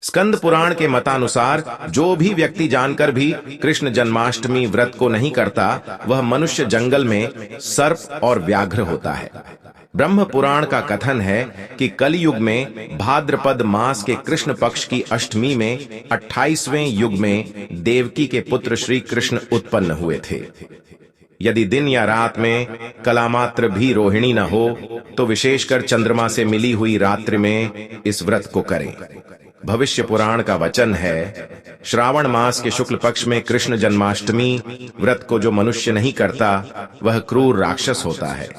स्कंद पुराण के मतानुसार जो भी व्यक्ति जानकर भी कृष्ण जन्माष्टमी व्रत को नहीं करता वह मनुष्य जंगल में सर्प और व्याघ्र होता है। ब्रह्म पुराण का कथन है कि कलयुग में भाद्रपद मास के कृष्ण पक्ष की अष्टमी में 28वें युग में देवकी के पुत्र श्री कृष्ण उत्पन्न हुए थे। यदि दिन या रात में कलामात्र भी रोहिणी न हो तो विशेषकर चंद्रमा से मिली हुई रात्रि में इस व्रत को करें। भविष्य पुराण का वचन है, श्रावण मास के शुक्ल पक्ष में कृष्ण जन्माष्टमी व्रत को जो मनुष्य नहीं करता वह क्रूर राक्षस होता है।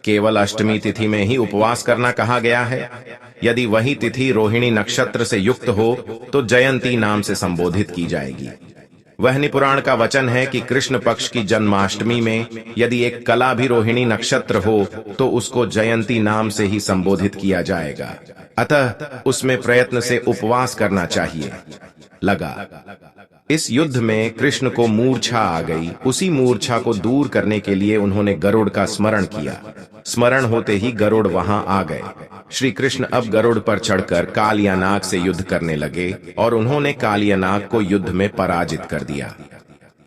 केवल अष्टमी तिथि में ही उपवास करना कहा गया है। यदि वही तिथि रोहिणी नक्षत्र से युक्त हो तो जयंती नाम से संबोधित की जाएगी। वहनी पुराण का वचन है कि कृष्ण पक्ष की जन्माष्टमी में यदि एक कला भी रोहिणी नक्षत्र हो तो उसको जयंती नाम से ही संबोधित किया जाएगा। अतः उसमें प्रयत्न से उपवास करना चाहिए। इस युद्ध में कृष्ण को मूर्छा आ गई। उसी मूर्छा को दूर करने के लिए उन्होंने गरुड़ का स्मरण किया। स्मरण होते ही गरुड़ वहां आ गए। श्री कृष्ण अब गरुड़ पर चढ़कर कालियानाग से युद्ध करने लगे और उन्होंने कालियानाग को युद्ध में पराजित कर दिया।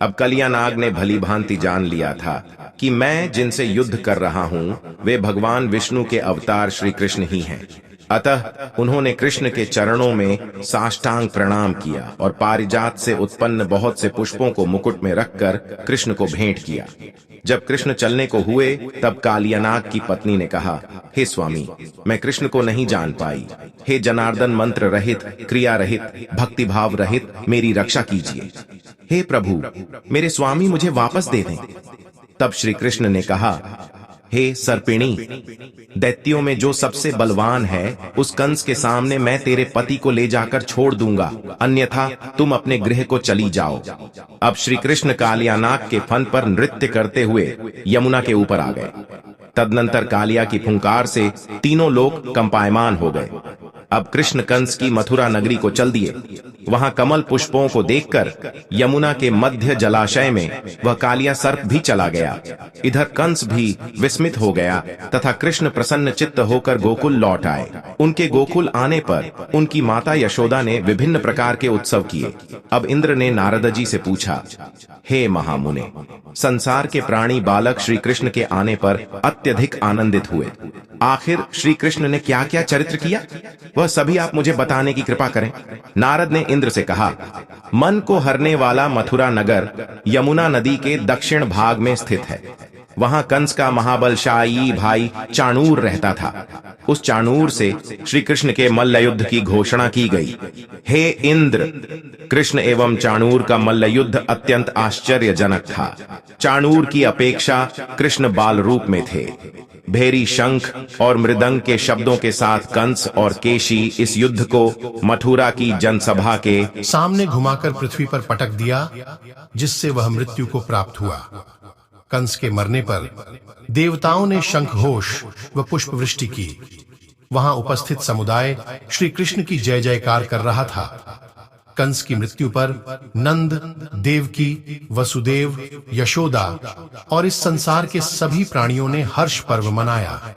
अब कालियानाग ने भली भांति जान लिया था कि मैं जिनसे युद्ध कर रहा हूं वे भगवान विष्णु के अवतार श्री कृष्ण ही हैं। अतः उन्होंने कृष्ण के चरणों में साष्टांग प्रणाम किया और पारिजात से उत्पन्न बहुत से पुष्पों को मुकुट में रखकर कृष्ण को भेंट किया। जब कृष्ण चलने को हुए तब कालियानाग की पत्नी ने कहा, हे स्वामी, मैं कृष्ण को नहीं जान पाई। हे जनार्दन, मंत्र रहित, क्रिया रहित, भक्तिभाव रहित मेरी रक्षा कीजिए। हे प्रभु, मेरे स्वामी मुझे वापस दे दें। तब श्री कृष्ण ने कहा, हे सर्पिणी, दैत्यों में जो सबसे बलवान है उस कंस के सामने मैं तेरे पति को ले जाकर छोड़ दूंगा, अन्यथा तुम अपने गृह को चली जाओ। अब श्री कृष्ण कालियानाग के फन पर नृत्य करते हुए यमुना के ऊपर आ गए। तदनंतर कालिया की फुंकार से तीनों लोग कंपायमान हो गए। अब कृष्ण कंस की मथुरा नगरी को चल दिए। वहां कमल पुष्पों को देखकर यमुना के मध्य जलाशय में वह कालिया सर्प भी चला गया। इधर कंस भी विस्मित हो गया तथा कृष्ण प्रसन्न चित्त होकर गोकुल लौट आए। उनके गोकुल आने पर उनकी माता यशोदा ने विभिन्न प्रकार के उत्सव किए। अब इंद्र ने नारद जी से पूछा, हे महामुने, संसार के प्राणी बालक श्री कृष्ण के आने पर अत्यधिक आनंदित हुए। आखिर श्री कृष्ण ने क्या क्या चरित्र किया वह सभी आप मुझे बताने की कृपा करें। नारद ने इंद्र से कहा, मन को हरने वाला मथुरा नगर यमुना नदी के दक्षिण भाग में स्थित है। वहां कंस का महाबलशायी भाई चाणूर रहता था। उस चाणूर से श्री कृष्ण के मल्ल युद्ध की घोषणा की गई। हे इंद्र, कृष्ण एवं चाणूर का मल्ल युद्ध अत्यंत आश्चर्यजनक था। चाणूर की अपेक्षा कृष्ण बाल रूप में थे। भेरी शंख और मृदंग के शब्दों के साथ कंस और केशी इस युद्ध को मथुरा की जनसभा के सामने घुमाकर पृथ्वी पर पटक दिया, जिससे वह मृत्यु को प्राप्त हुआ। कंस के मरने पर देवताओं ने शंखघोष व पुष्प वृष्टि की। वहां उपस्थित समुदाय श्री कृष्ण की जय जयकार कर रहा था। कंस की मृत्यु पर नंद, देवकी, वसुदेव, यशोदा और इस संसार के सभी प्राणियों ने हर्ष पर्व मनाया।